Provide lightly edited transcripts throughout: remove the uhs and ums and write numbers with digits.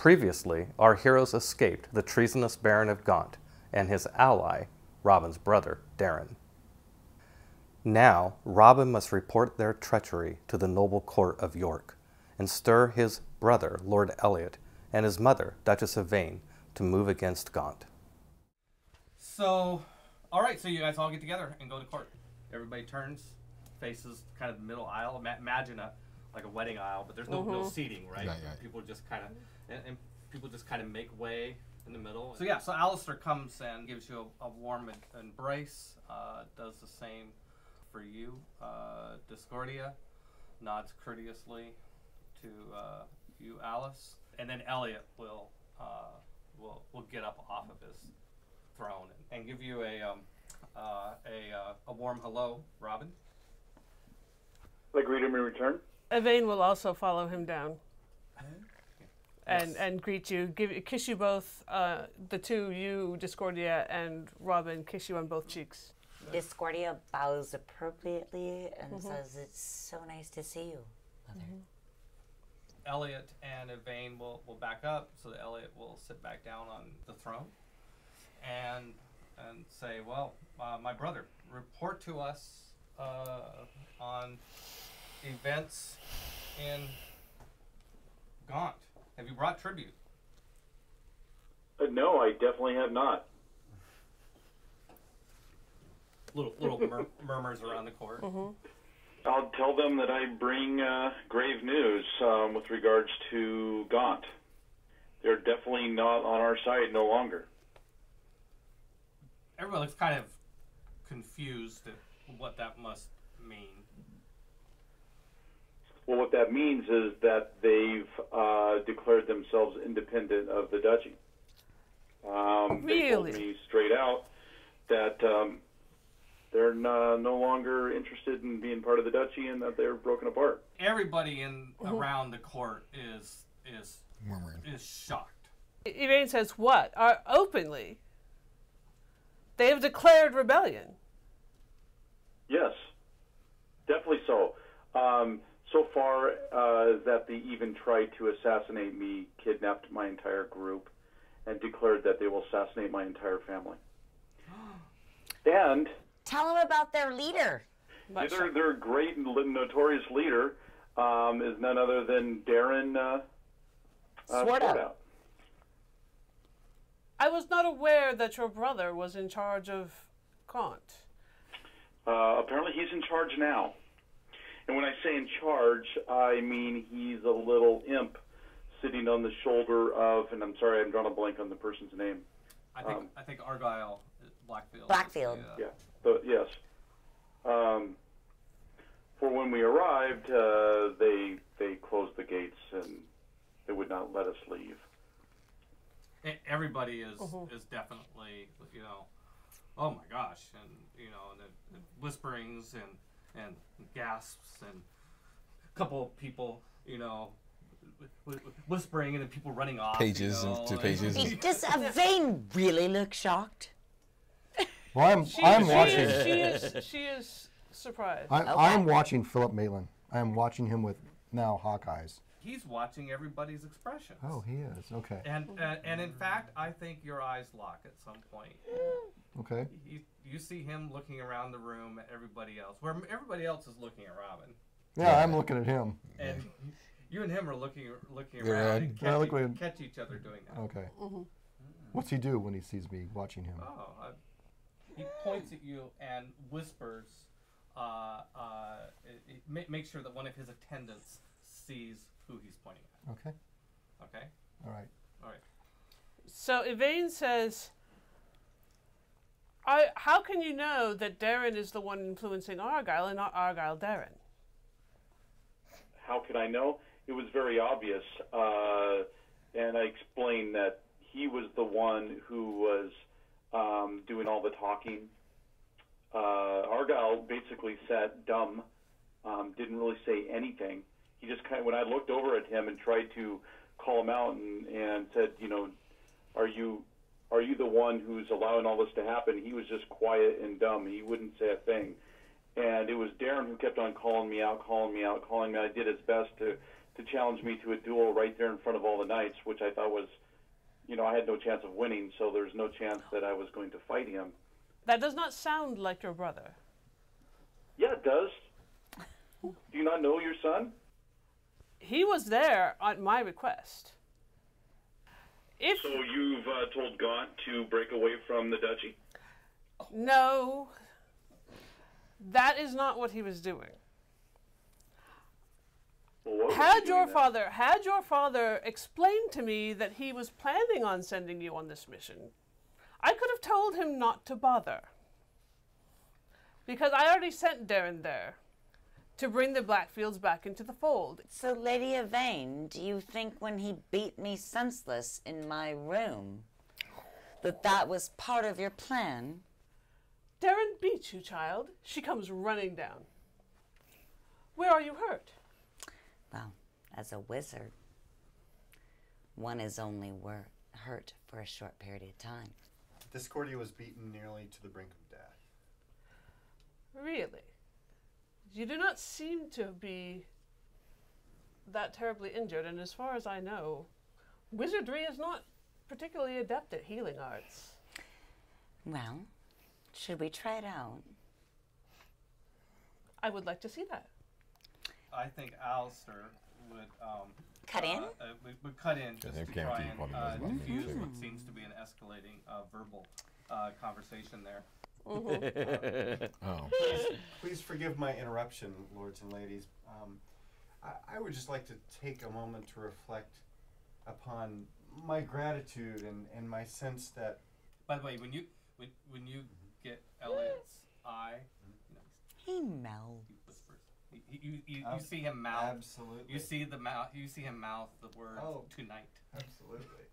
Previously, our heroes escaped the treasonous Baron of Gaunt and his ally, Robin's brother, Darren. Now, Robin must report their treachery to the noble court of York and stir his brother, Lord Elliot, and his mother, Duchess of Vane, to move against Gaunt. So, all right, so you guys all get together and go to court. Everybody turns, faces kind of the middle aisle. Imagine like a wedding aisle, but there's no seating, right? Yeah. People just kind of and people just kind of make way in the middle. So yeah, so Alistair comes and gives you a warm embrace. Does the same for you. Discordia nods courteously to you, Alice, and then Elliot will get up off of his throne and give you a warm hello, Robin. I greet him in return. Yvain will also follow him down Yes. and greet you, kiss you both. The two, you, Discordia, and Robin, kiss you on both cheeks. Discordia bows appropriately and says, "It's so nice to see you, Mother." Elliot and Yvain will back up, so that Elliot will sit back down on the throne and say, well, my brother, report to us on events in Gaunt. Have you brought tribute? No, I definitely have not. Little murmurs around the court. I'll tell them that I bring grave news with regards to Gaunt. They're definitely not on our side no longer. Everyone looks kind of confused at what that must mean. Well, what that means is that they've declared themselves independent of the duchy. They told me straight out that they're no longer interested in being part of the duchy and that they're broken apart. Everybody around the court is Murmuring. shocked. Yvain says, what? Openly? They have declared rebellion. Yes, definitely so. So far that they even tried to assassinate me, kidnapped my entire group, and declared that they will assassinate my entire family. And Tell them about their leader. their great and notorious leader is none other than Darren Swartout. I was not aware that your brother was in charge of Gaunt. Apparently he's in charge now. And when I say in charge, I mean he's a little imp sitting on the shoulder of, and I'm sorry, I'm drawing a blank on the person's name. I think Argyle, Blackfield. Blackfield. Yeah. Yes. For when we arrived, they closed the gates and they would not let us leave. Everybody is definitely, oh my gosh, and the whisperings and gasps and a couple of people, whispering and then people running off. Pages and 2 pages. Does Yvain really look shocked? Well, I'm watching. She is surprised. I'm watching Philip Maitland. I am watching him with now Hawkeyes. He's watching everybody's expressions. Oh, he is. Okay. And in fact, I think your eyes lock at some point. Okay. You see him looking around the room at everybody else, where everybody else is looking at Robin. Yeah, I'm looking at him. And you and him are looking around and catch each other doing that. Okay. What's he do when he sees me watching him? He points at you and whispers, make sure that one of his attendants sees who he's pointing at. Okay. Okay? All right. All right. So Yvain says, how can you know that Darren is the one influencing Argyle and not Argyle Darren? How could I know? It was very obvious. And I explained that he was the one who was doing all the talking. Argyle basically sat dumb, didn't really say anything. He just kind of, when I looked over at him and tried to call him out and said, are you the one who's allowing all this to happen? He was just quiet and dumb. He wouldn't say a thing. And it was Darren who kept on calling me out. I did his best to to challenge me to a duel right there in front of all the knights, which I thought was, I had no chance of winning, so there's no chance that I was going to fight him. That does not sound like your brother. Yeah, it does. Do you not know your son? He was there at my request. So you've told Gaunt to break away from the duchy? No, that is not what he was doing. Well, what was he Had doing your father explained to me that he was planning on sending you on this mission, I could have told him not to bother. Because I already sent Darren there to bring the Blackfields back into the fold. So, Lady Yvain, do you think when he beat me senseless in my room that was part of your plan? Darren beats you, child. She comes running down. Where are you hurt? Well, as a wizard, one is only hurt for a short period of time. Discordia was beaten nearly to the brink of death. Really? You do not seem to be that terribly injured, and as far as I know, wizardry is not particularly adept at healing arts. Well, should we try it out? I would like to see that. I think Alistair would Cut in? would cut in just to can't try keep and on those diffuse buttons. what seems to be an escalating verbal conversation there. Oh. Please forgive my interruption, lords and ladies. I would just like to take a moment to reflect upon my gratitude and my sense that... By the way, when you get Elliot's eye, He melts. he whispers. You see him mouth. Absolutely. You see the mouth. You see him mouth the word tonight. Absolutely.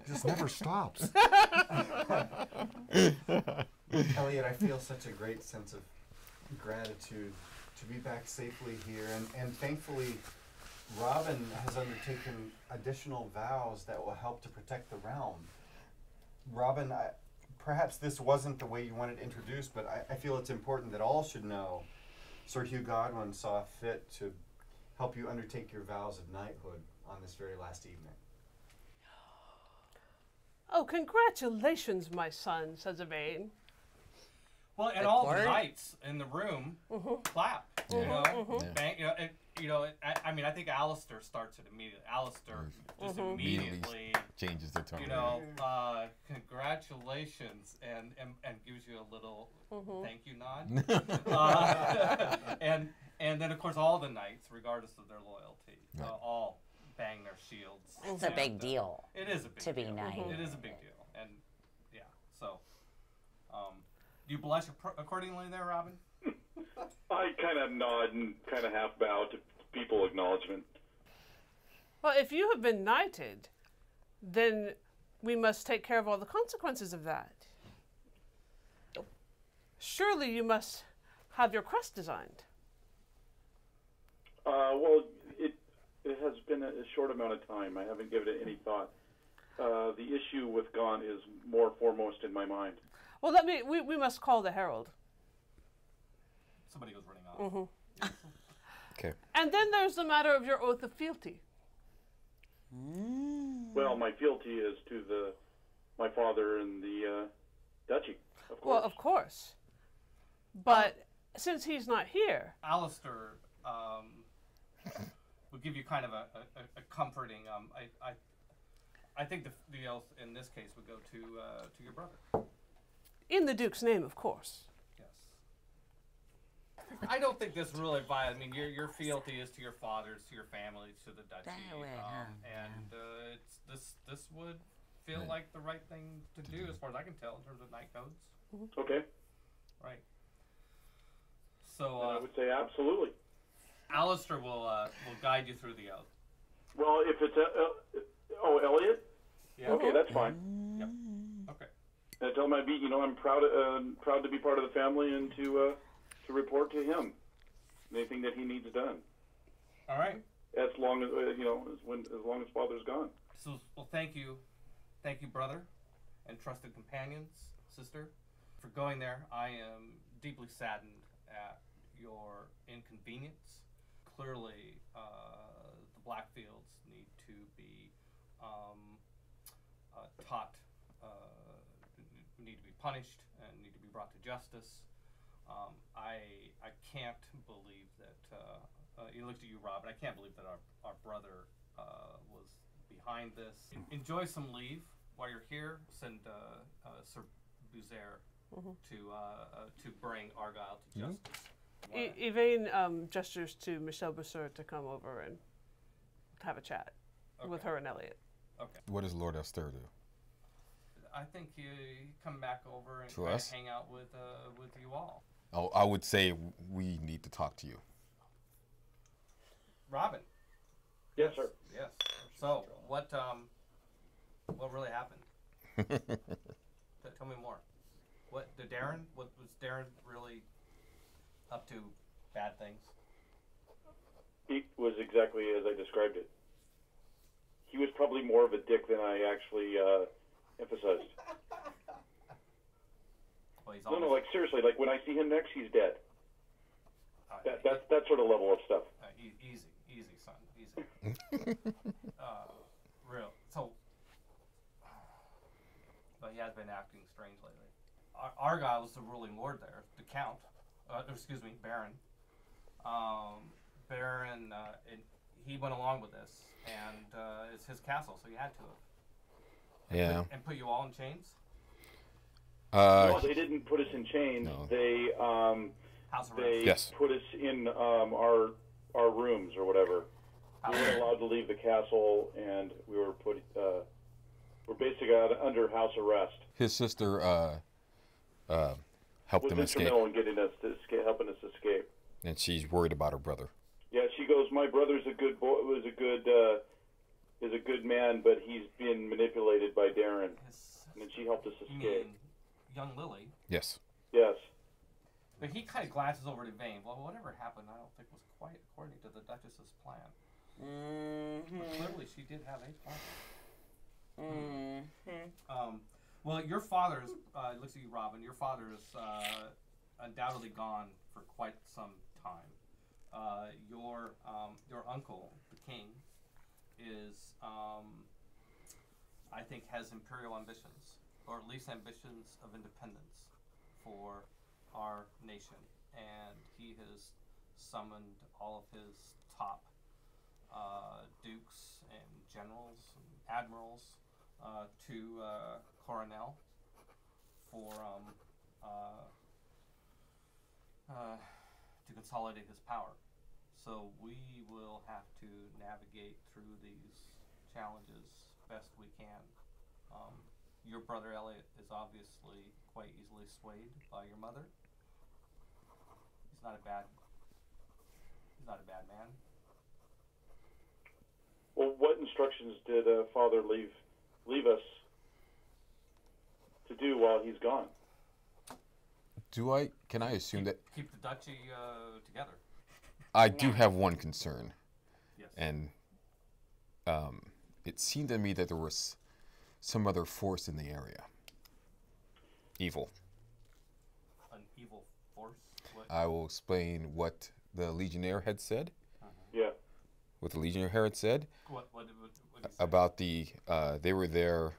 Just never stops. Elliot, I feel such a great sense of gratitude to be back safely here, and thankfully Robin has undertaken additional vows that will help to protect the realm. Robin, perhaps this wasn't the way you wanted it introduced, but I feel it's important that all should know Sir Hugh Godwin saw fit to help you undertake your vows of knighthood on this very last evening. Oh, congratulations, my son, says Yvain. Well, and all the knights in the room clap. You know, bang, I mean, I think Alistair starts it immediately. Alistair just immediately changes the tone. Congratulations, and gives you a little thank you nod. And then of course all the knights, regardless of their loyalty, all bang their shields. It's a big deal. It is a big to be deal. knight. It is a big deal, and yeah. So, do you blush accordingly there, Robin? I kind of nod and kind of half bow to people acknowledgement. Well, if you have been knighted, then we must take care of all the consequences of that. Surely you must have your crest designed. Well, it has been a short amount of time. I haven't given it any thought. The issue with Gaunt is more foremost in my mind. Well, we must call the herald. Somebody goes running off. Okay. And then there's the matter of your oath of fealty. Well, my fealty is to my father and the duchy, of course. Well, of course. But since he's not here... Alistair would give you kind of a comforting... I think the oath in this case would go to your brother. In the Duke's name, of course. Yes. I don't think this really violates. I mean, your fealty is to your father, to your family, to the duchy, this would feel like the right thing to do, as far as I can tell, in terms of knight codes. Okay. Right. So I would say absolutely. Alistair will guide you through the oath. Well, if it's Elliot. Yeah. Okay, that's fine. Yep. Okay. And I tell him I'm proud to be part of the family and to report to him anything that he needs done. All right. As long as as long as Father's gone. So, well, thank you, brother, and trusted companions, sister, for going there. I am deeply saddened at your inconvenience. Clearly, the Blackfields need to be taught, need to be punished, and need to be brought to justice. I can't believe that, he looked at you, Rob, and I can't believe that our brother was behind this. Enjoy some leave while you're here. Send Sir Buzair to bring Argyle to justice. Yvain gestures to Michelle Busseur to come over and have a chat with her and Elliot. Okay. What does Lord Esther do? I think you come back over and To us? hang out with you all. Oh, I would say we need to talk to you. Robin. Yes, sir. Yes. So what really happened? Tell me more. What was Darren really up to? Bad things? He was exactly as I described it. He was probably more of a dick than I actually emphasized. Well, he's No, like seriously, like when I see him next, he's dead. That's that sort of level of stuff. Easy, son, easy. Real. So, but he has been acting strange lately. Argyle is the ruling lord there, the count. Excuse me, Baron. Baron, he went along with this, and it's his castle, so he had to. Yeah. And put you all in chains. No, they didn't put us in chains. No. They House arrest. they Yes. put us in our rooms or whatever. We weren't allowed to leave the castle, and we were we're basically under house arrest. His sister helped Was him escape, instrumental in getting us to escape, helping us escape. and she's worried about her brother. Yeah, she goes, my brother's a good boy. Is a good man, but he's been manipulated by Darren, and then she helped us You escape. mean young Lily? Yes. Yes. But he kind of glances over to Vane. Well, whatever happened, I don't think was quite according to the Duchess's plan. But clearly, she did have a plan. Well, your father's looks at you, Robin. Your father is undoubtedly gone for quite some time. Your uncle, the king, is I think has imperial ambitions, or at least ambitions of independence for our nation, and he has summoned all of his top dukes and generals and admirals to Coronel for to consolidate his power. So we will have to navigate through these challenges best we can. Your brother Elliot is obviously quite easily swayed by your mother. He's not a bad man. Well, what instructions did Father leave us to do while he's gone? Can I assume that Keep the duchy together. I do have one concern, Yes. and it seemed to me that there was some other force in the area. Evil. An evil force. What? I will explain what the Legionnaire had said. Yeah. What the Legionnaire had said What did he say? about they were there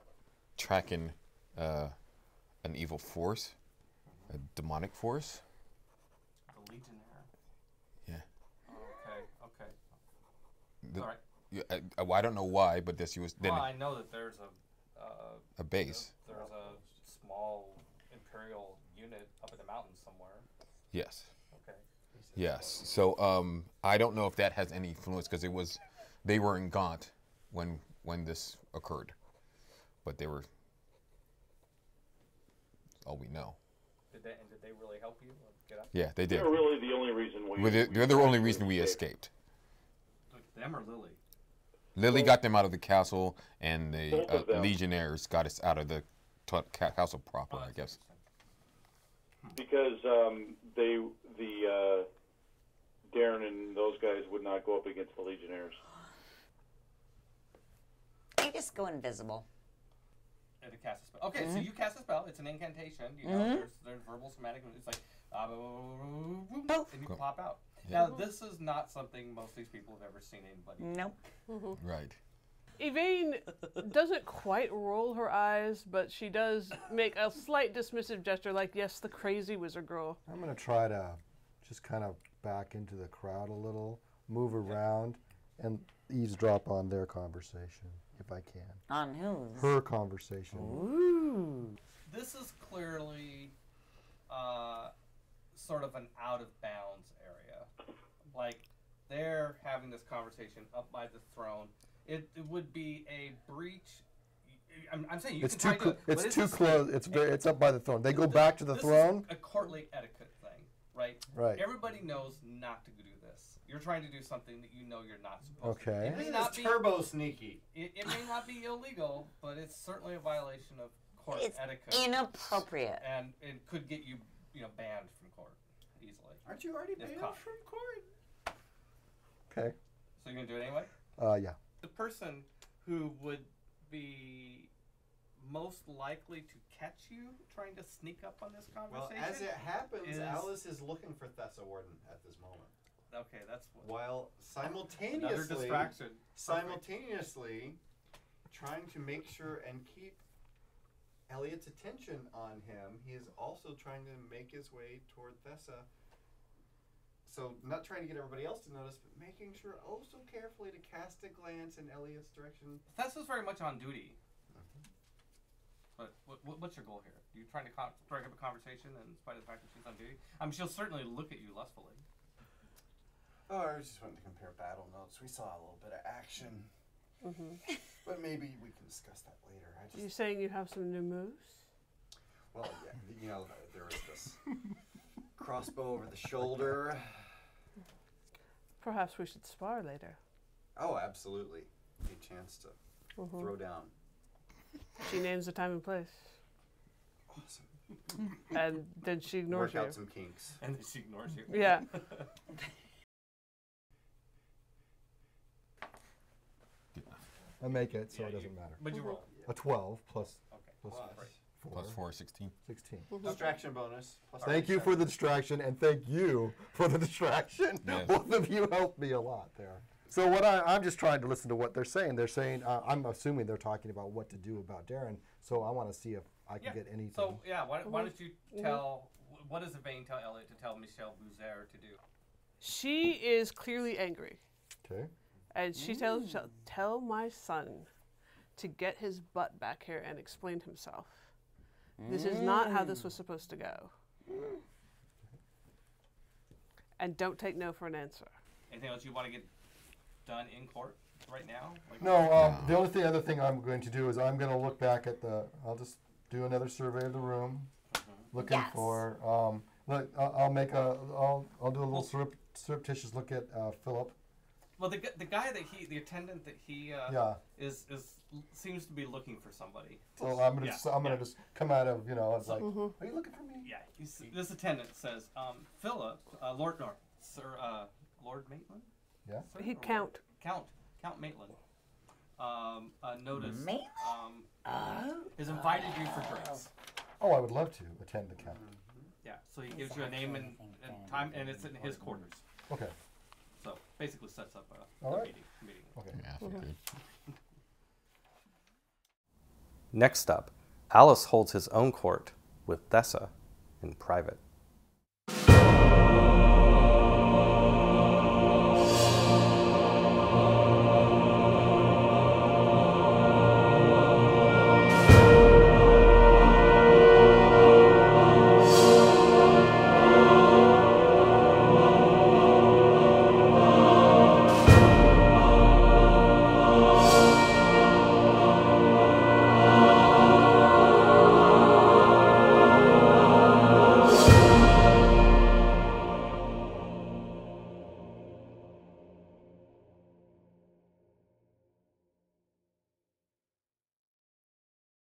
tracking an evil force, a demonic force. The Legionnaire. Yeah. Okay. The- All right. Yeah, I don't know why, but this was then Well, I know that there's a base. there's a small imperial unit up in the mountains somewhere. Yes. Okay. Yes. So I don't know if that has any influence because they were in Gaunt when this occurred, but they were. All we know. Did they really help you get up? Yeah, they did. They're really the only reason They're the only reason we escaped. Them or Lily? Lily got them out of the castle, and the Both of them. Legionnaires got us out of the castle proper, I that's guess. interesting. because Darren and those guys would not go up against the Legionnaires. You just go invisible. And to cast a spell. Okay, so you cast a spell. It's an incantation. You know, there's verbal, somatic. It's like and you pop out. Now, this is not something most of these people have ever seen anybody do. Nope. Right. Yvain doesn't quite roll her eyes, but she does make a slight dismissive gesture like, yes, the crazy wizard girl. I'm going to try to just kind of back into the crowd a little, move around, and eavesdrop on their conversation, if I can. On whose? Her conversation. Ooh. This is clearly sort of an out-of-bounds area. Like, they're having this conversation up by the throne. It would be a breach. I'm saying you It's can too try to. it's too close. It's up by the throne. They go back to the this throne. Is a courtly etiquette thing, right? Right. Everybody knows not to do this. You're trying to do something that you know you're not supposed to. Okay. It may This not is be turbo sneaky. It may not be illegal, but it's certainly a violation of court It's etiquette. inappropriate. And it could get you, banned from court easily. Aren't you already banned caught. from court? Okay. So you're gonna do it anyway? Yeah. The person who would be most likely to catch you trying to sneak up on this Well, conversation. as it happens, is- Alice is looking for Thessa Warden at this moment. Okay, that's what. While Another simultaneously, distraction. simultaneously trying to make sure and keep Elliot's attention on him, he is also trying to make his way toward Thessa. So not trying to get everybody else to notice, but making sure also carefully to cast a glance in Elliot's direction. Thessa's very much on duty. But what's your goal here? You trying to strike up a conversation in spite of the fact that she's on duty? I mean, she'll certainly look at you lustfully. Oh, I was just wanting to compare battle notes. We saw a little bit of action. But maybe we can discuss that later. You saying you have some new moves? Well, yeah, there was this crossbow over the shoulder. Perhaps we should spar later. Oh, absolutely. Need a chance to throw down. She names the time and place. Awesome. And then she ignores Work you. out some kinks. And then she ignores you. Yeah. I make it, so it doesn't matter. But you roll. A 12 plus Okay. plus Right. 4. Plus 4, 16. 16. Distraction bonus. Plus Thank you for the distraction, and thank you for the distraction. Yes. Both of you helped me a lot there. So what I'm just trying to listen to what they're saying. They're saying, I'm assuming they're talking about what to do about Darren, so I want to see if I can get anything. So, why don't you tell, what does Yvain tell Elliot to tell Michelle Bouzer to do? She is clearly angry. Okay. And she tells Michelle, tell my son to get his butt back here and explain himself. This is not how this was supposed to go. And don't take no for an answer. Anything else you want to get done in court right now? Like, No, the only other thing I'm going to do is I'm going to look back at I'll just do another survey of the room, looking for, I'll do a little surreptitious look at Philip. Well, the guy that the attendant that he is seems to be looking for somebody. So I'm gonna just come out of it's like, are you looking for me? Yeah, this attendant says, Philip, Lord Maitland. Yeah. Sir, He or Count. Count Maitland. Noticed. Maitland? Has invited you for drinks. Oh, I would love to attend the count. Yeah, so he gives you a name and time, and it's in his quarters. Okay. So basically sets up a All right. meeting. Okay. Yeah, good. Next up, Alice holds his own court with Thessa in private.